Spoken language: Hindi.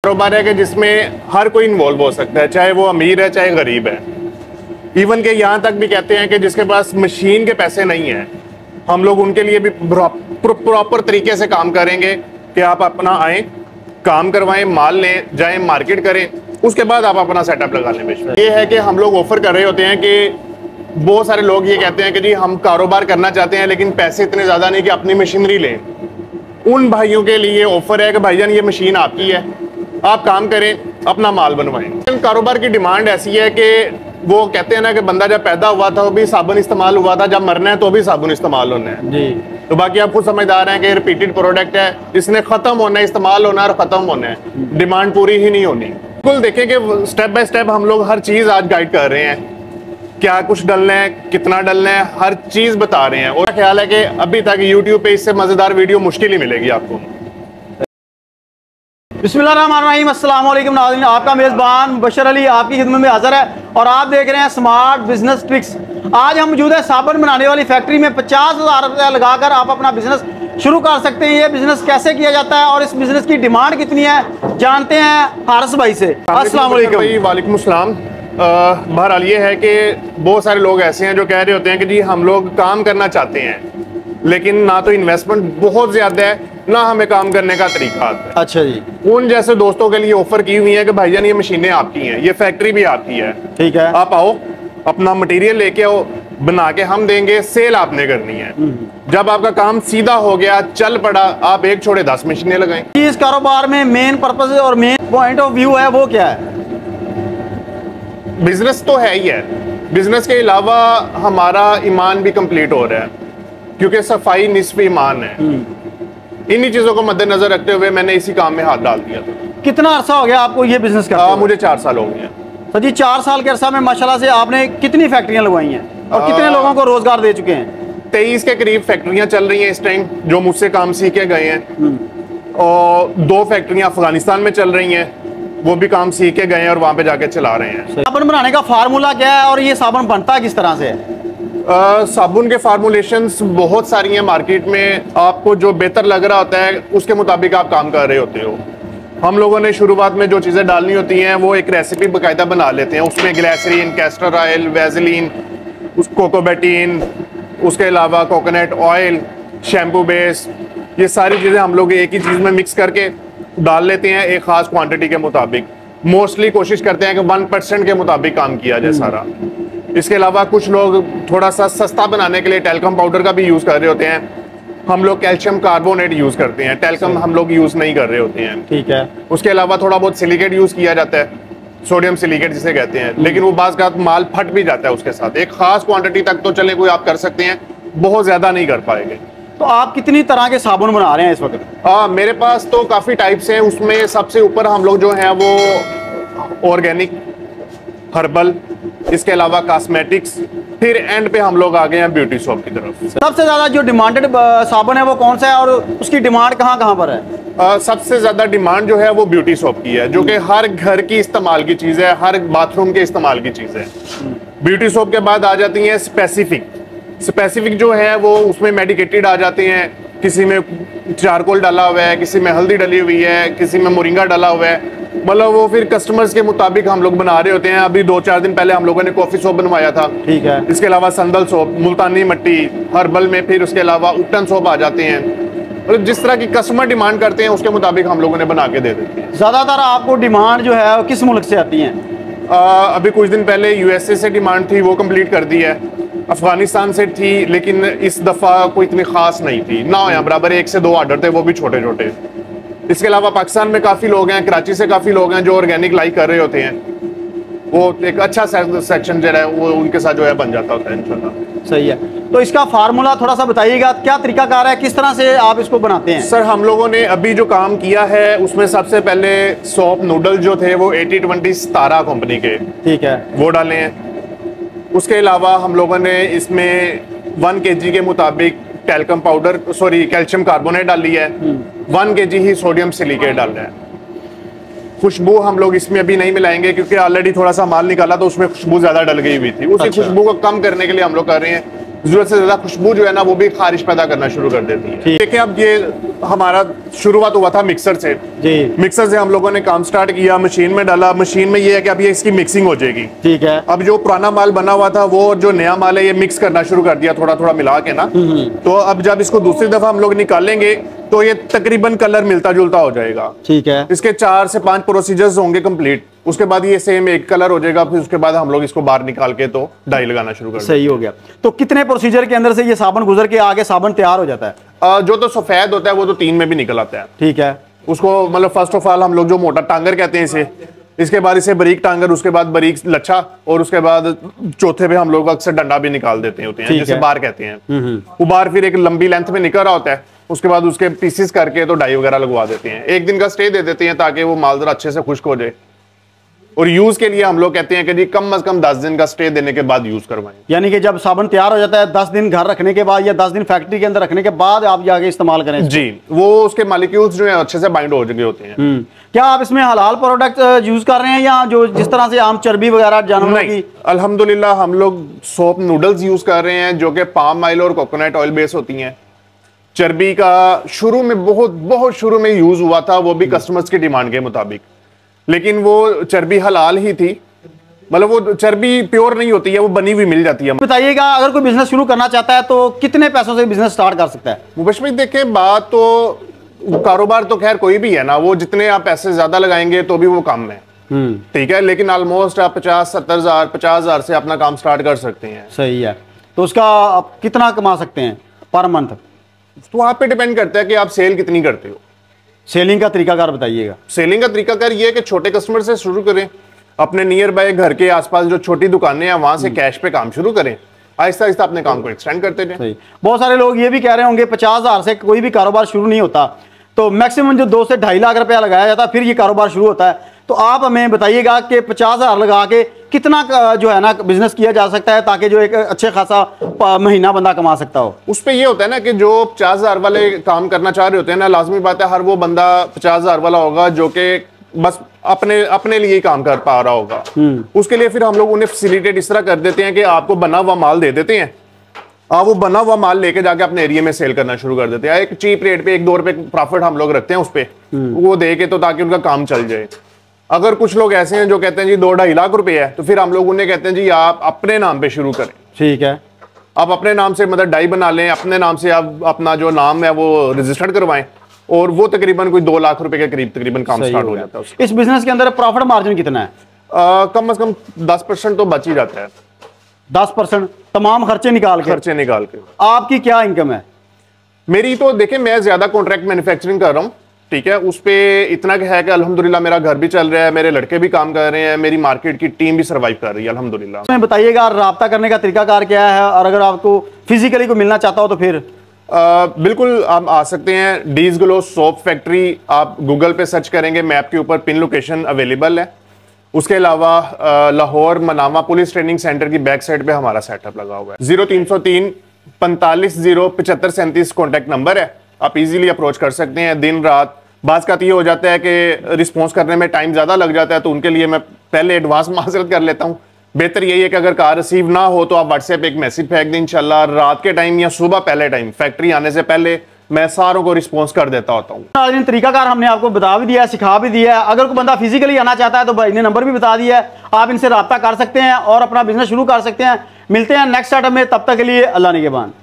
कारोबार है कि जिसमें हर कोई इन्वॉल्व हो सकता है, चाहे वो अमीर है चाहे गरीब है। इवन के यहाँ तक भी कहते हैं कि जिसके पास मशीन के पैसे नहीं है, हम लोग उनके लिए भी प्रॉपर तरीके से काम करेंगे कि आप अपना आए, काम करवाएं, माल लें, जाएं मार्केट करें, उसके बाद आप अपना सेटअप लगा लें। बेशक ये है कि हम लोग ऑफर कर रहे होते हैं कि बहुत सारे लोग ये कहते हैं कि जी हम कारोबार करना चाहते हैं लेकिन पैसे इतने ज़्यादा नहीं कि अपनी मशीनरी लें। उन भाइयों के लिए ऑफर है कि भाईजान ये मशीन आपकी है, आप काम करें, अपना माल बनवाएं। कारोबार की डिमांड ऐसी है कि वो कहते हैं ना कि बंदा जब पैदा हुआ था वो भी साबुन इस्तेमाल हुआ था, जब मरना है तो भी साबुन इस्तेमाल होना है जी। तो बाकी आप खुद समझदार हैं कि रिपीटेड प्रोडक्ट है, इसने खत्म होना है, इस्तेमाल होना है और खत्म होना है, डिमांड पूरी ही नहीं होनी। बिल्कुल देखें कि स्टेप बाय स्टेप हम लोग हर चीज आज गाइड कर रहे हैं, क्या कुछ डलना है, कितना डलना है, हर चीज बता रहे हैं। और ख्याल है कि अभी तक यूट्यूब पे इससे मजेदार वीडियो मुश्किल ही मिलेगी आपको। बिस्मिल्लाहिर्रहमानिर्रहीम, अस्सलाम वालेकुम नाज़रीन, आपका मेज़बान बशर अली आपकी खिदमत में हाज़िर है और आप देख रहे हैं स्मार्ट बिजनेस ट्रिक्स। आज हम मौजूद है साबुन बनाने वाली फैक्ट्री में। 50,000 रुपया लगाकर आप अपना बिजनेस शुरू कर सकते हैं। ये बिजनेस कैसे किया जाता है और इस बिजनेस की डिमांड कितनी है, जानते हैं हारिस भाई से। अस्सलाम वालेकुम। वालेकुम अस्सलाम। बहरहाल ये है कि बहुत सारे लोग ऐसे हैं जो कह रहे होते हैं कि जी हम लोग काम करना चाहते हैं लेकिन ना तो इन्वेस्टमेंट बहुत ज्यादा है, ना हमें काम करने का तरीका आता है। अच्छा जी। उन जैसे दोस्तों के लिए ऑफर की हुई है कि भाईजान ये मशीनें आपकी हैं, ये फैक्ट्री भी आपकी है, ठीक है, आप आओ, अपना मटेरियल लेके आओ, बना के हम देंगे, सेल आपने करनी है। जब आपका काम सीधा हो गया, चल पड़ा, आप एक छोड़े 10 मशीनें लगाएं। इस कारोबार में मेन पर्पज और मेन पॉइंट ऑफ व्यू है वो क्या है? बिजनेस तो है ही है, बिजनेस के अलावा हमारा ईमान भी कंप्लीट हो रहा है क्योंकि सफाई निस्फ ईमान है। इन्हीं चीजों को मद्देनजर रखते हुए मैंने इसी काम में हाथ डाल दिया था। कितना अरसा हो गया आपको ये बिजनेस करते हुए? मुझे 4 साल हो गए हैं। सर जी, 4 साल के अरसा में माशाल्लाह से आपने कितनी फैक्ट्रियां लगवाई हैं और कितने लोगों को रोजगार दे चुके हैं? 23 के करीब फैक्ट्रियां चल रही हैं इस टाइम, जो मुझसे काम सीख के गए हैं। और 2 फैक्ट्रियां अफगानिस्तान में चल रही हैं, वो भी काम सीख के गए हैं और वहां पे जाके चला रहे हैं। साबुन बनाने का फार्मूला क्या है और ये साबुन बनता किस तरह से है? साबुन के फार्मूलेशंस बहुत सारी हैं मार्केट में, आपको जो बेहतर लग रहा होता है उसके मुताबिक आप काम कर रहे होते हो। हम लोगों ने शुरुआत में जो चीज़ें डालनी होती हैं वो एक रेसिपी बाकायदा बना लेते हैं, उसमें ग्लिसरीन, कैस्टर ऑयल, वैसलीन, कोकोबेटीन, उसके अलावा कोकोनट ऑयल, शैम्पू बेस, ये सारी चीज़ें हम लोग एक ही चीज़ में मिक्स करके डाल लेते हैं एक ख़ास क्वांटिटी के मुताबिक। मोस्टली कोशिश करते हैं कि 1% के मुताबिक काम किया जाए सारा। इसके अलावा कुछ लोग थोड़ा सा सस्ता बनाने के लिए टैल्कम पाउडर का भी यूज़ कर रहे होते हैं, हम लोग कैल्शियम कार्बोनेट यूज़ करते हैं, टैल्कम हम लोग यूज़ नहीं कर रहे होते हैं, ठीक है। उसके अलावा थोड़ा बहुत सिलिकेट यूज़ किया जाता है, सोडियम सिलिकेट जिसे कहते हैं, लेकिन वो बाज़ का माल फट भी जाता है उसके साथ। एक ख़ास क्वांटिटी तक तो चले कोई आप कर सकते हैं, बहुत ज़्यादा नहीं कर पाएंगे। तो आप कितनी तरह के साबुन बना रहे हैं इस वक्त? मेरे पास तो काफ़ी टाइप्स हैं, उसमें सबसे ऊपर हम लोग जो हैं वो ऑर्गेनिक, हर्बल, इसके अलावा कॉस्मेटिक्स, फिर एंड पे हम लोग आ गए हैं ब्यूटी सोप की तरफ। सबसे ज़्यादा जो डिमांडेड साबुन है वो कौन सा है और उसकी डिमांड कहाँ कहाँ पर है? सबसे ज़्यादा डिमांड जो है वो ब्यूटी सोप की है, जो कि हर घर की इस्तेमाल की चीज़ है, हर बाथरूम के इस्तेमाल की चीज़ है। ब्यूटी सोप के बाद आ जाती हैं स्पेसिफिक जो है वो उसमें मेडिकेटेड आ जाते हैं, किसी में चारकोल डाला हुआ है, किसी में हल्दी डली हुई है, किसी में मोरिंगा डाला हुआ है, मतलब वो फिर कस्टमर्स के मुताबिक हम लोग बना रहे होते हैं। अभी 2-4 दिन पहले हम लोगों ने कॉफी सोप बनवाया था, ठीक है। इसके अलावा संदल सोप, मुल्तानी मट्टी, हर्बल में फिर उसके अलावा उपटन सोप आ जाते हैं। मतलब जिस तरह की कस्टमर डिमांड करते हैं उसके मुताबिक हम लोगों ने बना के दे देते हैं। ज़्यादातर आपको डिमांड जो है वो किस मुल्क से आती है? अभी कुछ दिन पहले USA से डिमांड थी, वो कंप्लीट कर दी है। अफगानिस्तान से थी लेकिन इस दफ़ा कोई इतनी खास नहीं थी, ना यहाँ बराबर 1 से 2 ऑर्डर थे, वो भी छोटे छोटे। इसके अलावा पाकिस्तान में काफ़ी लोग हैं, कराची से काफ़ी लोग हैं जो ऑर्गेनिक लाइक कर रहे होते हैं, वो एक अच्छा सेक्शन जो है वो उनके साथ जो है बन जाता होता है इंशाल्लाह। सही है। तो इसका फार्मूला थोड़ा सा बताइएगा, क्या तरीकाकार है, किस तरह से आप इसको बनाते हैं? सर, हम लोगों ने अभी जो काम किया है उसमें सबसे पहले सोप नूडल जो थे वो 80-20 सितारा कंपनी के, ठीक है, वो डाले हैं। उसके अलावा हम लोगों ने इसमें 1 kg के मुताबिक टैल्कम पाउडर, कैल्शियम कार्बोनेट डाली है, 1 kg ही सोडियम सिलिकेट डाल रहा है। खुशबू हम लोग इसमें अभी नहीं मिलाएंगे क्योंकि ऑलरेडी थोड़ा सा माल निकाला तो उसमें खुशबू ज्यादा डल गई हुई थी, उसी खुशबू को कम करने के लिए हम लोग कर रहे हैं जरूरत से ज्यादा खुशबू जो है ना वो भी खारिश पैदा करना शुरू कर देती है। देखिए अब ये हमारा शुरुआत हुआ था मिक्सर से जी। मिक्सर से हम लोगों ने काम स्टार्ट किया, मशीन में डाला। मशीन में ये है कि अब ये इसकी मिक्सिंग हो जाएगी, ठीक है। अब जो पुराना माल बना हुआ था वो जो नया माल है ये मिक्स करना शुरू कर दिया, थोड़ा थोड़ा मिला के ना। तो अब जब इसको दूसरी दफा हम लोग निकालेंगे तो ये तकरीबन कलर मिलता जुलता हो जाएगा, ठीक है। इसके 4 से 5 प्रोसीजर्स होंगे कंप्लीट, उसके बाद ये सेम एक कलर हो जाएगा। फिर उसके बाद हम लोग इसको बाहर निकाल के तो डाई लगाना शुरू कर। सही हो गया। तो कितने प्रोसीजर के अंदर से ये साबुन गुजर के आगे साबुन तैयार हो जाता है? जो तो सफेद होता है वो तो 3 में भी निकल आता है, ठीक है। उसको मतलब फर्स्ट ऑफ ऑल हम लोग जो मोटा टांगर कहते हैं इसे, इसके बाद इसे बारीक टांगर, उसके बाद बारीक लच्छा, और उसके बाद चौथे पे हम लोग अक्सर डंडा भी निकाल देते होते हैं, जिसे बार कहते हैं। वो बार फिर एक लंबी लेंथ में निकल रहा होता है, उसके बाद उसके पीसेस करके तो डाई वगैरह लगवा देते हैं। 1 दिन का स्टे दे देते हैं ताकि वो माल जरा अच्छे से खुश्क हो जाए। और यूज के लिए हम लोग कहते हैं कि जी कम से कम 10 दिन का स्टे देने के बाद यूज करवाएं। यानी कि जब साबुन तैयार हो जाता है 10 दिन घर रखने के बाद या 10 दिन फैक्ट्री के अंदर रखने के बाद आप जाके इस्तेमाल करें जी, वो उसके मॉलिक्यूल्स जो है अच्छे से बाइंड हो चुके होते हैं। क्या आप इसमें हलाल प्रोडक्ट यूज कर रहे हैं या जो जिस तरह से आम चर्बी वगैरह जानवरों की? अल्हम्दुलिल्लाह हम लोग सोप नूडल्स यूज कर रहे हैं जो कि पाम ऑयल और कोकोनट ऑयल बेस होती हैं। चर्बी का शुरू में बहुत शुरू में यूज हुआ था, वो भी कस्टमर्स की डिमांड के मुताबिक, लेकिन वो चर्बी हलाल ही थी, मतलब वो चर्बी प्योर नहीं होती है, वो बनी हुई मिल जाती है। बताइएगा अगर कोई बिजनेस शुरू करना चाहता है तो कितने पैसों से बिजनेस स्टार्ट कर सकता है? मुबश भाई देखें, बात तो कारोबार तो खैर कोई भी है ना, वो जितने आप पैसे ज्यादा लगाएंगे तो भी वो कम है, ठीक है। लेकिन ऑलमोस्ट आप 50-70 हजार 50 हजार से अपना काम स्टार्ट कर सकते हैं। सही है। तो उसका आप कितना कमा सकते हैं पर मंथ? तो आप पे डिपेंड करता है कि आप सेल कितनी करते हो। सेलिंग का तरीकाकार बताइएगा। सेलिंग का तरीकाकार ये है कि छोटे कस्टमर से शुरू करें, अपने नियर बाय घर के आसपास जो छोटी दुकानें हैं वहां से कैश पे काम शुरू करें, आहिस्ता आहिस्ता अपने काम को एक्सटेंड करते जाएं। बहुत सारे लोग ये भी कह रहे होंगे 50 हजार से कोई भी कारोबार शुरू नहीं होता, तो मैक्सिमम जो 2 से 2.5 लाख रुपया लगाया जाता है फिर ये कारोबार शुरू होता है। तो आप हमें बताइएगा कि 50 हजार लगा के कितना जो है ना बिजनेस किया जा सकता है ताकि जो एक अच्छे खासा महीना बंदा कमा सकता हो। उस पे ये होता है ना कि जो 50 हजार वाले काम करना चाह रहे होते हैं ना, लाजमी बात है हर वो बंदा 50 हजार वाला होगा जो कि बस अपने लिए ही काम कर पा रहा होगा। उसके लिए फिर हम लोग उन्हें फैसिलिटेट इस तरह कर देते हैं कि आपको बना हुआ माल दे देते हैं, आप वो बना हुआ माल लेके जाके अपने एरिया में सेल करना शुरू कर देते हैं। एक चीप रेट पे 1-2 रुपए प्रॉफिट हम लोग रखते हैं उस पर, वो दे के तो ताकि उनका काम चल जाए। अगर कुछ लोग ऐसे हैं जो कहते हैं जी 2-2.5 लाख रुपए है, तो फिर हम लोग उन्हें कहते हैं जी आप अपने नाम पे शुरू करें, ठीक है। आप अपने नाम से मतलब डाई बना लें, अपने नाम से आप अपना जो नाम है वो रजिस्टर्ड करवाएं, और वो तकरीबन कोई 2 लाख रुपए के करीब तकरीबन काम स्टार्ट हो जाता है। इस बिजनेस के अंदर प्रॉफिट मार्जिन कितना है? कम से कम 10% तो बच ही जाता है। 10% तमाम खर्चे निकाल के आपकी क्या इनकम है? मेरी तो देखें, मैं ज्यादा कॉन्ट्रैक्ट मैन्युफैक्चरिंग कर रहा हूँ, ठीक है। उस पे इतना है कि अल्हम्दुलिल्लाह मेरा घर भी चल रहा है, मेरे लड़के भी काम कर रहे हैं, मेरी मार्केट की टीम भी सर्वाइव कर रही है अल्हम्दुलिल्लाह। तो बताइएगा राब्ता करने का तरीकाकार क्या है, और अगर आपको फिजिकली को मिलना चाहता हो तो फिर बिल्कुल आप आ सकते हैं। डीज ग्लो सोप फैक्ट्री आप गूगल पे सर्च करेंगे, मैप के ऊपर पिन लोकेशन अवेलेबल है। उसके अलावा Lahore Manama police training centre की बैक साइड पे हमारा सेटअप लगा हुआ है। 0303 45 0 75 37 कॉन्टैक्ट नंबर है, आप इजीली अप्रोच कर सकते हैं। दिन रात बात का ये हो जाता है कि रिस्पॉन्स करने में टाइम ज़्यादा लग जाता है, तो उनके लिए मैं पहले एडवांस माजरत कर लेता हूँ। बेहतर यही है कि अगर कार रिसीव ना हो तो आप व्हाट्सएप एक मैसेज फेंक दें, इंशाल्लाह रात के टाइम या सुबह पहले टाइम फैक्ट्री आने से पहले मैं सारों को रिस्पॉन्स कर देता होता हूँ। तरीकाकार हमने आपको बता भी दिया है, सिखा भी दिया है। अगर कोई बंदा फिजिकली आना चाहता है तो भाई ने नंबर भी बता दिया है, आप इनसे रब्ता कर सकते हैं और अपना बिजनेस शुरू कर सकते हैं। मिलते हैं नेक्स्ट स्टार्टअप में, तब तक के लिए अल्लाह निगहबान।